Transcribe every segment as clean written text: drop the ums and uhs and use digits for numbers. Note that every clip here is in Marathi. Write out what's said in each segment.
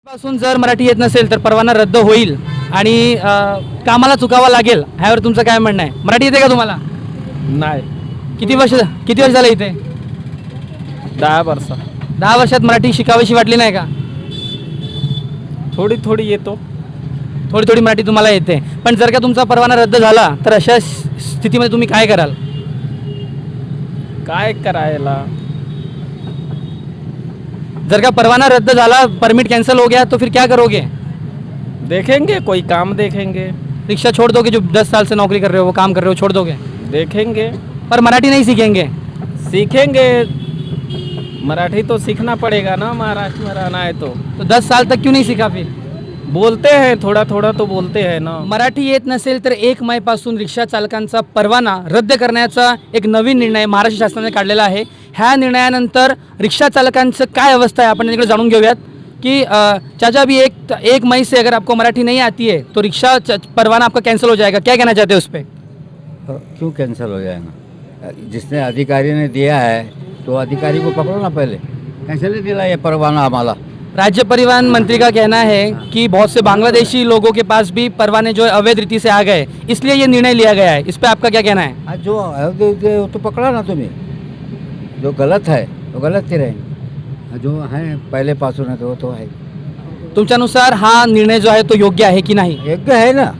पासून जर मराठी येत नसेल तर परवाना रद्द होईल आणि कामाला चुकावं लागेल, ह्यावर तुमचं काय म्हणणं आहे? मराठी येते का तुम्हाला? नाही. किती वर्ष झालं इथे? 10 वर्ष. 10 वर्षात मराठी शिकावीशी वाटली नाही का? थोडी थोडी येतो. थोडी थोडी मराठी तुम्हाला येते, पण जर का तुमचा परवाना रद्द झाला तर अशा स्थितीमध्ये तुम्ही काय कराल? काय करायला? जर का परवाना रद्द झाला, परमिट कैंसिल हो गया तो फिर क्या करोगे? देखेंगे, कोई काम देखेंगे. रिक्शा छोड़ दोगे? जो 10 साल से नौकरी कर रहे हो, वो काम कर रहे हो, छोड़ दोगे? देखेंगे. पर मराठी नहीं सीखेंगे? सीखेंगे. मराठी तो सीखना पड़ेगा ना, महाराष्ट्र में रहना है तो 10 साल तक क्यों नहीं सीखा फिर? बोलते हैं, थोड़ा थोड़ा तो बोलते हैं ना. मराठी येत नसेल तर 1 मे पासून रिक्षा चालकांचा परवाना रद्द करण्याचा एक नवीन निर्णय महाराष्ट्र शासनाने काढलेला आहे. ह्या निर्णयानंतर रिक्षा चालकांचं काय अवस्था है आपण इकडे जाणून घेऊयात कि चाचा अभी 1 मई से अगर आपको मराठी नहीं आती है तो रिक्शा परवाना आपका कैंसिल हो जाएगा, क्या कहना चाहते हैं उस पर? क्यों कैंसिल हो जाएगा? जिसने अधिकारी ने दिया है तो अधिकारी को पकड़ो ना, पहले कैसे नहीं दिला ये परवाना हमारा? राज्य परिवहन मंत्री का कहना है कि बहुत से बांग्लादेशी लोगों के पास भी परवाने जो है अवैध रीति से आ गए, इसलिए ये निर्णय लिया गया है. इस पे आपका क्या कहना है? आज जो वो तो पकड़ा ना तुम्हें, जो गलत है तो गलत ही रहेंगे, जो है पहले पासून है तो वो तो है. तुमच्यानुसार हा निर्णय जो आहे तो योग्य आहे की नाही? योग्य है ना,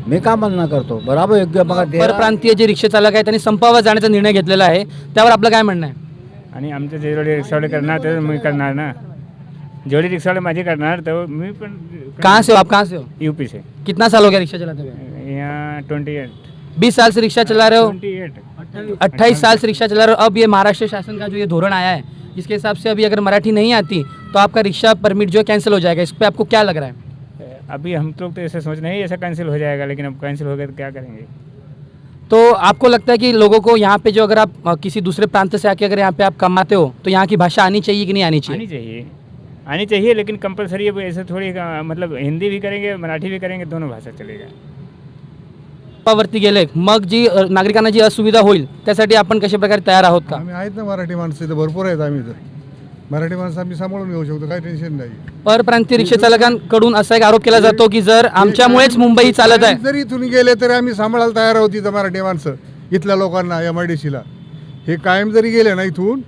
मी का म्हणणं करतो, बराबर योग्य. बघा परप्रांतीय जे रिक्षा चालक आहेत त्यांनी संपावर जाण्याचा निर्णय घेतलेला आहे, त्यावर आपलं काय म्हणणं आहे? आणि आमचे जेवढे रिक्षावाले करणार ते मी करणार ना, जेवढे रिक्षावाले माझे करणार तर मी पण. कहाँ से हो आप? कहाँ से हो? यूपी से. कितना साल हो गया रिक्शा चलाते हुए? यहाँ 28. 20 साल से रिक्शा चला रहे हो? 28 साल से रिक्शा चला रहे हो. अब ये महाराष्ट्र शासन का जो ये धोरण आया है, इसके हिसाब से अभी अगर मराठी नहीं आती तो आपका रिक्शा परमिट जो है कैंसिल हो जाएगा. इस पर आपको क्या लग रहा है? अभी हम लोग तो ऐसे सोच रहे हैं ऐसा कैंसिल हो जाएगा, लेकिन अब कैंसिल हो गया तो क्या करेंगे? तो आपको लगता है कि लोगों को यहाँ पे जो अगर आप किसी दूसरे प्रांत से आके अगर यहाँ पे आप कमाते हो तो यहाँ की भाषा आनी चाहिए कि नहीं आनी चाहिए? आनी चाहिए, लेकिन कंपलसरी है. ऐसे थोड़ी मतलब हिंदी भी करेंगे, मराठी भी करेंगे, दोनों भाषा चलेगा. वरती गेले मग जी नागरिकांना जी असुविधा होईल त्यासाठी आपण कशा प्रकारे तयार आहोत का? आम्ही आहेत ना, मराठी माणसं इथं भरपूर आहेत. आम्ही तर मराठी माणसं आम्ही सांभाळून घेऊ शकतो, काही टेन्शन नाही. परप्रांतीय रिक्षा चालकांकडून असा एक आरोप केला जातो की जर आमच्यामुळेच मुंबई चालत आहे. जरी इथून गेले तरी आम्ही सांभाळायला तयार आहोत इथं मराठी माणसं, इथल्या लोकांना. MIDCला हे कायम जरी गेले ना इथून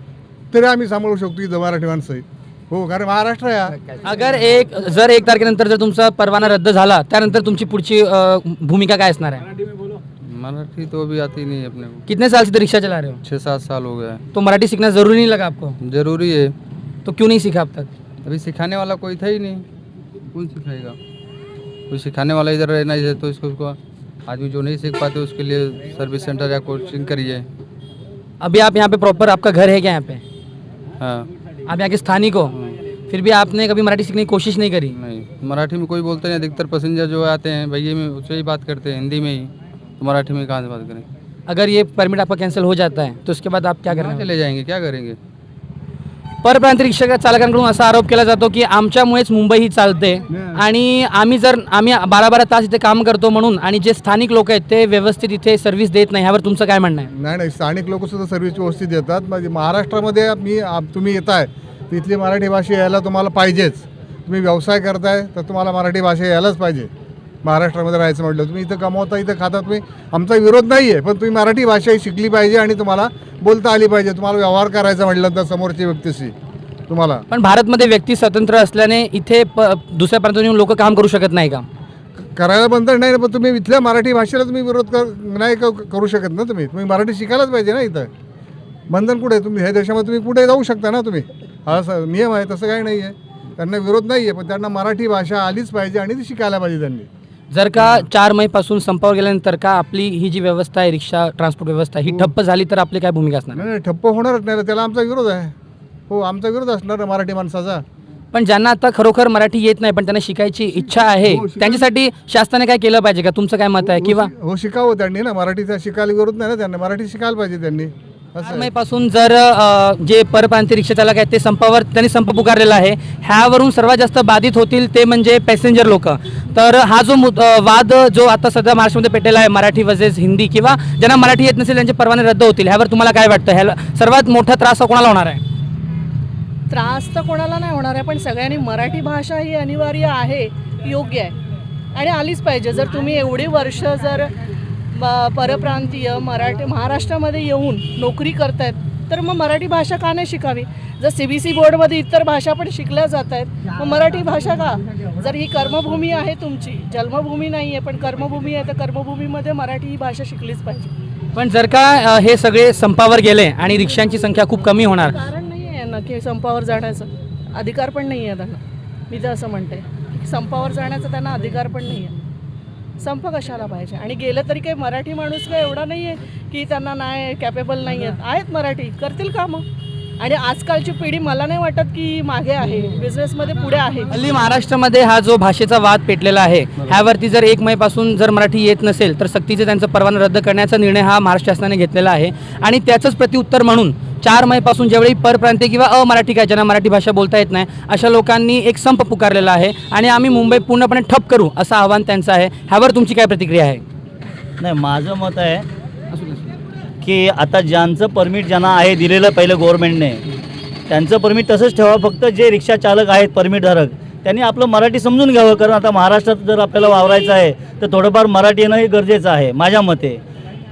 तरी आम्ही सांभाळू शकतो इथं मराठी माणसं. हो, कारण महाराष्ट्र आहे. अगर जर 1 तारखेनंतर जर तुमचा परवाना रद्द झाला त्यानंतर तुमची पुढची भूमिका काय असणार आहे? मराठी तो अभी आती नहीं है अपने को. कितने साल से रिक्शा चला रहे हो? 6-7 साल हो गया है. तो मराठी सीखना जरूरी नहीं लगा आपको? जरूरी है. तो क्यों नहीं सीखा अब तक? अभी सिखाने वाला कोई था ही नहीं. कौन सिखाएगा? कोई सिखाने वाला इधर रहना ही है, तो इसको आदमी जो नहीं सीख पाते उसके लिए सर्विस सेंटर या कोचिंग करिए. अभी आप यहाँ पे प्रॉपर आपका घर है क्या यहाँ पे? हाँ. आप यहाँ के स्थानिक हो, फिर भी आपने कभी मराठी सीखने की कोशिश नहीं करी? नहीं, मराठी में कोई बोलता नहीं. अधिकतर पैसेंजर जो आते हैं भैया में उससे ही बात करते हैं, हिंदी में ही. तो मराठी में कहाँ से बात करें? अगर ये परमिट आपका कैंसिल हो जाता है तो उसके बाद आप क्या कहाँ करेंगे? चले जाएंगे, क्या करेंगे? परप्रांतीय रिक्षा चालकांकडून असा आरोप केला जातो की आमच्यामुळेच मुंबई ही चालते आणि आम्ही 12-12 तास इथे काम करतो म्हणून, आणि जे स्थानिक लोक आहेत ते व्यवस्थित इथे सर्व्हिस देत नाही. ह्यावर तुमचं काय म्हणणं आहे? नाही, स्थानिक लोक सुद्धा सर्व्हिस व्यवस्थित देतात. म्हणजे महाराष्ट्रामध्ये तुम्ही येताय तिथली मराठी भाषा यायला तुम्हाला पाहिजेच. तुम्ही व्यवसाय करताय तर तुम्हाला मराठी भाषा यायलाच पाहिजे. महाराष्ट्रामध्ये राहायचं म्हटलं, तुम्ही इथं कमवता, इथं खाता, तुम्ही, आमचा विरोध नाही आहे, पण तुम्ही मराठी भाषा ही शिकली पाहिजे आणि तुम्हाला बोलता आली पाहिजे. तुम्हाला व्यवहार करायचा म्हटलं तर समोरच्या व्यक्तीशी तुम्हाला. पण भारतमध्ये व्यक्ती स्वतंत्र असल्याने इथे दुसऱ्या प्रांतातून येऊन लोक काम करू शकत नाही का? करायला बंधन नाही ना, पण तुम्ही इथल्या मराठी भाषेला तुम्ही विरोध नाही करू शकत ना. तुम्ही मराठी शिकायलाच पाहिजे ना. इथं बंधन कुठे? तुम्ही ह्या देशामध्ये तुम्ही कुठे जाऊ शकता ना. तुम्ही हा नियम आहे, तसं काही नाही आहे. त्यांना विरोध नाही आहे, पण त्यांना मराठी भाषा आलीच पाहिजे आणि ती शिकायला पाहिजे त्यांनी. जर का 4 मे पासून संपावर गेल्यानंतर का आपली ही जी व्यवस्था आहे, रिक्षा ट्रान्सपोर्ट व्यवस्था ही ठप्प झाली तर आपली काय भूमिका असणार? नाही, ठप्प होणारच नाही, त्याला आमचा विरोध आहे. हो, आमचा विरोध असणार मराठी माणसाचा. पण ज्यांना आता खरोखर मराठी येत नाही पण त्यांना शिकायची इच्छा आहे, त्यांच्यासाठी शासनाने काय केलं पाहिजे का? तुमचं काय मत आहे? किंवा हो, शिकावं त्यांनी ना. मराठीचा शिकायला विरोध नाही ना त्यांना, मराठी शिकायला पाहिजे त्यांनी. 4 मे पासून जर जे परप्रांतीय रिक्षा चालक आहेत ते संपावर त्यांनी संप पुकारलेला आहे. ह्यावरून सर्वात जास्त बाधित होतील ते म्हणजे पॅसेंजर लोक. तर हा जो वाद जो आता सध्या महाराष्ट्रामध्ये पेटलेला आहे, मराठी वर्सेस हिंदी, किंवा ज्यांना मराठी येत नसेल त्यांचे परवाने रद्द होतील, ह्यावर तुम्हाला काय वाटतं? ह्याला सर्वात मोठा त्रास कोणाला होणार आहे? त्रास तर कोणाला नाही होणार आहे, पण सगळ्यांनी मराठी भाषा ही अनिवार्य आहे, योग्य आहे आणि आलीच पाहिजे. जर तुम्ही एवढी वर्ष जर परप्रांतीय महाराष्ट्रामध्ये येऊन नोकरी करतायत तर मग मराठी भाषा का नाही शिकावी? जर CBSE बोर्डमध्ये इतर भाषा पण शिकल्या जात आहेत, मग मराठी भाषा का? जर ही कर्मभूमी आहे तुमची, जन्मभूमी नाही आहे पण कर्मभूमी आहे, तर कर्मभूमीमध्ये मराठी ही भाषा शिकलीच पाहिजे. पण जर का हे सगळे संपावर गेले आणि रिक्षांची संख्या खूप कमी होणार, कारण नाही आहे यांना की संपावर जाण्याचं अधिकार पण नाही आहे त्यांना. मी तर असं म्हणते संपावर जाण्याचा त्यांना अधिकार पण नाही आहे. संप कशाला पाहिजे? आणि गेलं तरी काही मराठी माणूस काय एवढा नाही आहे की त्यांना नाही कॅपेबल नाही आहेत मराठी, करतील का मग? आणि आजकालची पिढी मला नाही वाटत की मागे आहे, बिझनेसमध्ये पुढे आहे. हल्ली महाराष्ट्रामध्ये हा जो भाषेचा वाद पेटलेला आहे, ह्यावरती जर 1 मेपासून जर मराठी येत नसेल तर सक्तीचे त्यांचा परवाना रद्द करण्याचा निर्णय हा महाराष्ट्र शासनाने घेतलेला आहे. आणि त्याचंच प्रत्युत्तर म्हणून 4 मेपासून ज्यावेळी परप्रांतीय किंवा अमराठी काय ज्यांना मराठी भाषा बोलता येत नाही अशा लोकांनी एक संप पुकारलेला आहे आणि आम्ही मुंबई पूर्णपणे ठप करू असं आव्हान त्यांचं आहे. ह्यावर तुमची काय प्रतिक्रिया आहे? नाही, माझं मत आहे की आता ज्यांचं परमिट ज्यांना आहे दिलेलं पहिलं गव्हर्नमेंटने, त्यांचं परमिट तसंच ठेवा. फक्त जे रिक्षा चालक आहेत परमिटधारक त्यांनी आपलं मराठी समजून घ्यावं, कारण आता महाराष्ट्रात जर आपल्याला वावरायचं आहे तर थोडंफार मराठी येणं हे गरजेचं आहे माझ्या मते.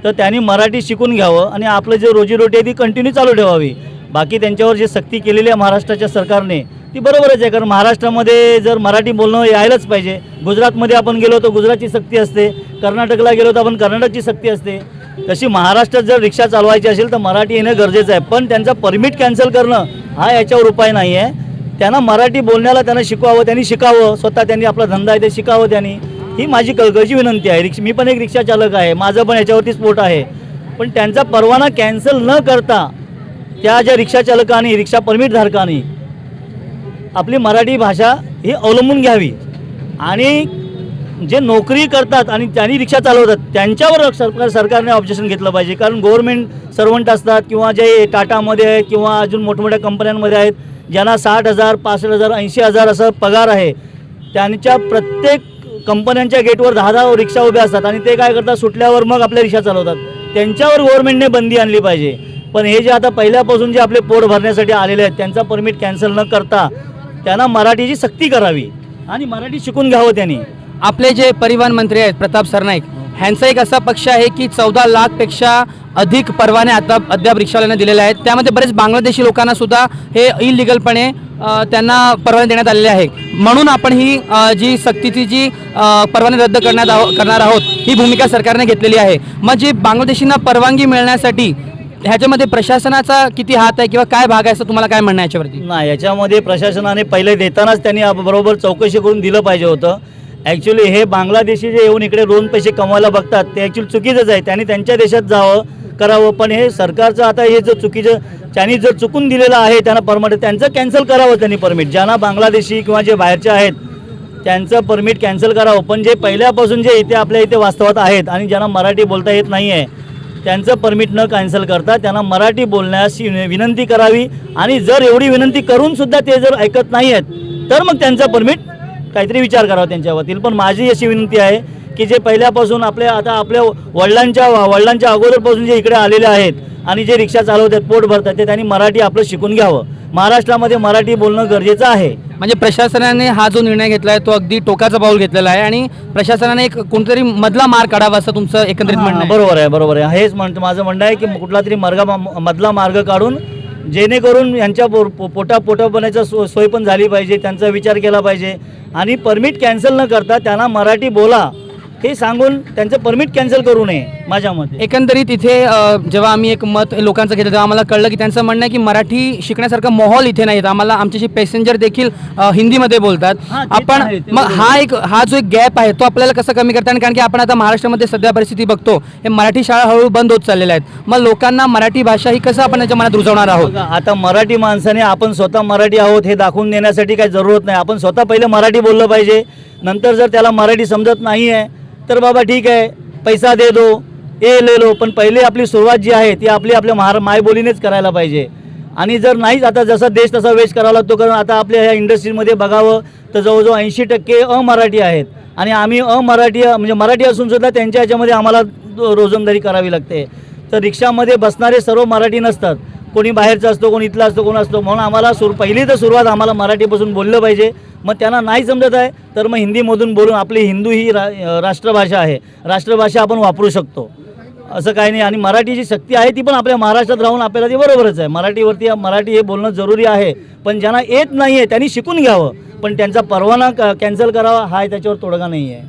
तर त्यांनी मराठी शिकून घ्यावं आणि आपलं जे रोजीरोटी आहे ती कंटिन्यू चालू ठेवावी. बाकी त्यांच्यावर जे सक्ती केलेली आहे महाराष्ट्राच्या सरकारने ती बरोबरच आहे, कारण महाराष्ट्रामध्ये जर मराठी बोलणं यायलाच पाहिजे. गुजरातमध्ये आपण गेलो तर गुजरातची सक्ती असते, कर्नाटकला गेलो तर आपण कर्नाटकची सक्ती असते. तशी महाराष्ट्रात जर रिक्षा चालवायची असेल तर मराठी येणं गरजेचं आहे. पण त्यांचा परमिट कॅन्सल करणं हा याच्यावर उपाय नाही आहे. त्यांना मराठी बोलण्याला त्यांना शिकवावं, त्यांनी शिकावं, स्वतः त्यांनी आपला धंदा आहे ते शिकावं त्यांनी, ही माझी कळकळीची विनंती आहे. मी पण एक रिक्षा चालक आहे, माझं पण याच्यावरती स्पोर्ट आहे. पण त्यांचा परवाना कॅन्सल न करता त्या ज्या रिक्षा चालकांनी रिक्षा परमिटधारकांनी आपली मराठी भाषा ही अवलंबून घ्यावी आणि जे नोकरी करतात आणि त्यांनी रिक्षा चालवतात त्यांच्यावर सरकारने ऑब्जेक्शन घेतलं पाहिजे. कारण गव्हर्नमेंट सर्वंट असतात किंवा जे टाटामध्ये आहेत किंवा अजून मोठमोठ्या कंपन्यांमध्ये आहेत ज्यांना 60,000, 65,000, 80,000 असं पगार आहे, त्यांच्या प्रत्येक कंपन्यांच्या गेटवर 10-10 रिक्षा उभ्या असतात आणि ते काय करतात, सुटल्यावर मग आपल्या रिक्षा चालवतात. त्यांच्यावर गव्हर्नमेंटने बंदी आणली पाहिजे. पण हे जे आता पहिल्यापासून जे आपले पोट भरण्यासाठी आलेले आहेत त्यांचा परमिट कॅन्सल न करता त्यांना मराठीची सक्ती करावी आणि मराठी शिकून घ्यावं त्यांनी. आपले जे परिवहन मंत्री आहेत प्रताप सरनाईक, ह्यांचा एक असा पक्ष आहे की 14 लाखपेक्षा अधिक परवाने आता अद्याप रिक्षावाल्यांना दिलेले आहेत. त्यामध्ये बरेच बांगलादेशी लोकांना सुद्धा हे इलिगलपणे त्यांना परवाने देण्यात आलेले आहे. म्हणून आपण ही जी सक्तीची जी परवाने रद्द करणार आहोत ही भूमिका सरकारने घेतलेली आहे. मग जी बांगलादेशींना परवानगी मिळण्यासाठी ह्याच्यामध्ये प्रशासनाचा किती हात आहे किंवा काय भाग आहे असं तुम्हाला काय म्हणणं याच्यावरती? नाही, याच्यामध्ये प्रशासनाने पहिले देतानाच त्यांनी बरोबर चौकशी करून दिलं पाहिजे होतं. ॲक्च्युली हे बांगलादेशी जे येऊन इकडे 2 पैसे कमवायला बघतात ते ॲक्च्युली चुकीचंच आहे. त्यांनी त्यांच्या देशात जावं करावं. पण हे सरकारचं आता हे जो चुकीचं त्यांनी जर चुकून दिलेलं आहे त्यांना परमिट त्यांचं कॅन्सल करावं. त्यांनी परमिट ज्यांना बांगलादेशी किंवा जे बाहेरचे आहेत त्यांचं परमिट कॅन्सल करावं. पण जे पहिल्यापासून जे इथे आपल्या इथे वास्तवात आहेत आणि ज्यांना मराठी बोलता येत नाही आहे त्यांचं परमिट न कॅन्सल करता त्यांना मराठी बोलण्यास विनंती करावी. आणि जर एवढी विनंती करूनसुद्धा ते जर ऐकत नाही आहेत तर मग त्यांचा परमिट काहीतरी विचार करावा त्यांच्यावरील. पण माझी अशी विनंती आहे की जे पहिल्यापासून आता आपल्या वडिलांच्या अगोदरपासून जे इकडे आलेले आहेत आणि जे रिक्षा चालवतात पोट भरतात ते त्यांनी मराठी आपलं शिकून घ्यावं. महाराष्ट्रामध्ये मराठी बोलणं गरजेचं आहे. म्हणजे प्रशासनाने हा जो निर्णय घेतला आहे तो अगदी टोकाचा पाऊल घेतलेला आहे आणि प्रशासनाने एक कोणतरी मधला मार्ग काढावा असं तुमचं एकंदरीत म्हणणं आहे? बरोबर आहे. हेच माझं म्हणणं आहे की कुठला तरी मधला मार्ग काढून जेणेकरून यांच्या पोटापाण्याचा सोय पण झाली पाहिजे, त्यांचा विचार केला पाहिजे आणि परमिट कॅन्सल न करता त्यांना मराठी बोला हे सांगून त्यांचं परमिट कॅन्सल करू नये माझ्या मते. एकंदरीत इथे जेव्हा आम्ही एक मत लोकांचं घेतलं तेव्हा आम्हाला कळलं की त्यांचं म्हणणं आहे की मराठी शिकण्यासारखा माहोल इथे नाहीत. आम्हाला आमच्याशी पॅसेंजर देखील हिंदीमध्ये बोलतात. आपण मग हा जो एक गॅप आहे तो आपल्याला कसं कमी करता येईल? कारण की आपण आता महाराष्ट्रामध्ये सध्या परिस्थिती बघतो, हे मराठी शाळा हळूहळू बंद होत चाललेल्या आहेत. मग लोकांना मराठी भाषा ही कसं आपण याच्या मनात रुजवणार आहोत? आता मराठी माणसाने आपण स्वतः मराठी आहोत हे दाखवून देण्यासाठी काही जरूरत नाही. आपण स्वतः पहिले मराठी बोललं पाहिजे. नंतर जर त्याला मराठी समजत नाही आहे तर बाबा ठीक आहे पैसा दे दो ए ले लो, पण पहिले आपली सुरुवात जी आहे ती आपल्या मायबोलीनेच करायला पाहिजे. आणि जर नाहीच आता जसा देश तसा वेच करावा लागतो, कारण आता आपल्या ह्या इंडस्ट्रीमध्ये बघावं तर जवळजवळ 80% अमराठी आहेत आणि आम्ही अमराठी म्हणजे मराठी असूनसुद्धा त्यांच्या ह्याच्यामध्ये आम्हाला रोजंदारी करावी लागते. तर रिक्षामध्ये बसणारे सर्व मराठी नसतात, कोणी बाहेरचा असतो, कोणी इथला असतो, कोण असतो. म्हणून आम्हाला पहिली तर सुरुवात आम्हाला मराठीपासून बोललं पाहिजे. मग त्यांना नाही समजत आहे तर मग हिंदीमधून बोलून, आपली हिंदू ही राष्ट्रभाषा आहे, राष्ट्रभाषा आपण वापरू शकतो, असं काही नाही. आणि मराठी जी शक्ती आहे ती पण आपल्या महाराष्ट्रात राहून आपल्याला ती बरोबरच आहे. मराठी हे बोलणं जरुरी आहे, पण ज्यांना येत नाही आहे त्यांनी शिकून घ्यावं, पण त्यांचा परवाना कॅन्सल करावा हा त्याच्यावर तोडगा नाही आहे.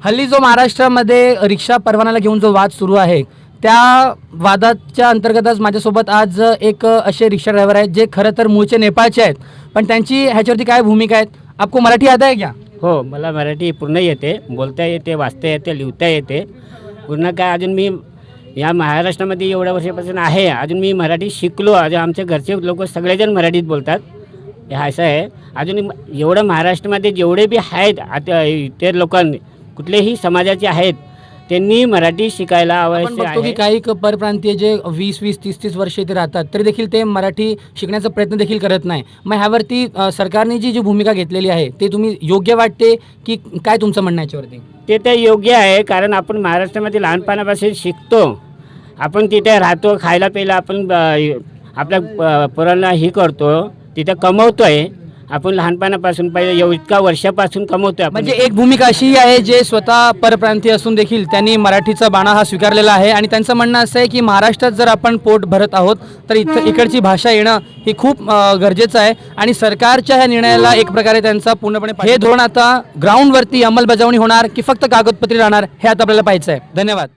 हल्ली जो महाराष्ट्रामध्ये रिक्षा परवानाला घेऊन जो वाद सुरू आहे, त्या वादाच्या अंतर्गतच माझ्यासोबत आज एक असे रिक्षा ड्रायव्हर आहेत जे खरं तर मूळचे नेपाळचे आहेत, पण त्यांची ह्याच्यावरती काय भूमिका आहेत? आपको मराठी आता है क्या? हो, मला मराठी पूर्ण येते, बोलता येते, वाचता येते, लिहिता येते पूर्ण. काय अजून मी या महाराष्ट्रामध्ये एवढ्या वर्षापासून आहे, अजून मी मराठी शिकलो. अजून आमच्या घरचे लोक सगळेजण मराठीत बोलतात. हे असं आहे. अजून एवढं महाराष्ट्रामध्ये जेवढे बी आहेत आता ते लोकांनी कुठलेही समाजाचे आहेत त्यांनी मराठी शिकायला आपण आवश्यक बघतो की आहे. काही परप्रांतीय जे 20-20, 30-30 वर्ष इथे राहतात तरी देखील ते मराठी शिकण्याचा प्रयत्न देखील करत नाही. मग ह्यावरती सरकारने जी भूमिका घेतलेली आहे ते तुम्ही योग्य वाटते की काय तुमचं म्हणणं आहे याच्यावरती? ते तर योग्य आहे, कारण आपण महाराष्ट्रामध्ये लहानपणापासून शिकतो, आपण तिथे राहतो, खायला प्यायला आपण आपल्या पोरांना ही करतो, तिथे कमवतो आहे आपण लहानपणापासून, पहिले इतका वर्षापासून कमवतो आपण. म्हणजे एक भूमिका अशी आहे जे स्वतः परप्रांतीय असून देखील त्यांनी मराठीचा बाणा हा स्वीकारलेला आहे आणि त्यांचं म्हणणं असं आहे की महाराष्ट्रात जर आपण पोट भरत आहोत तर इकडची भाषा येणं ही खूप गरजेचं आहे आणि सरकारच्या ह्या निर्णयाला एक प्रकारे त्यांचा पूर्णपणे हे धोरण आता ग्राउंडवरती अंमलबजावणी होणार की फक्त कागदपत्री राहणार हे आता आपल्याला पाहायचं आहे. धन्यवाद.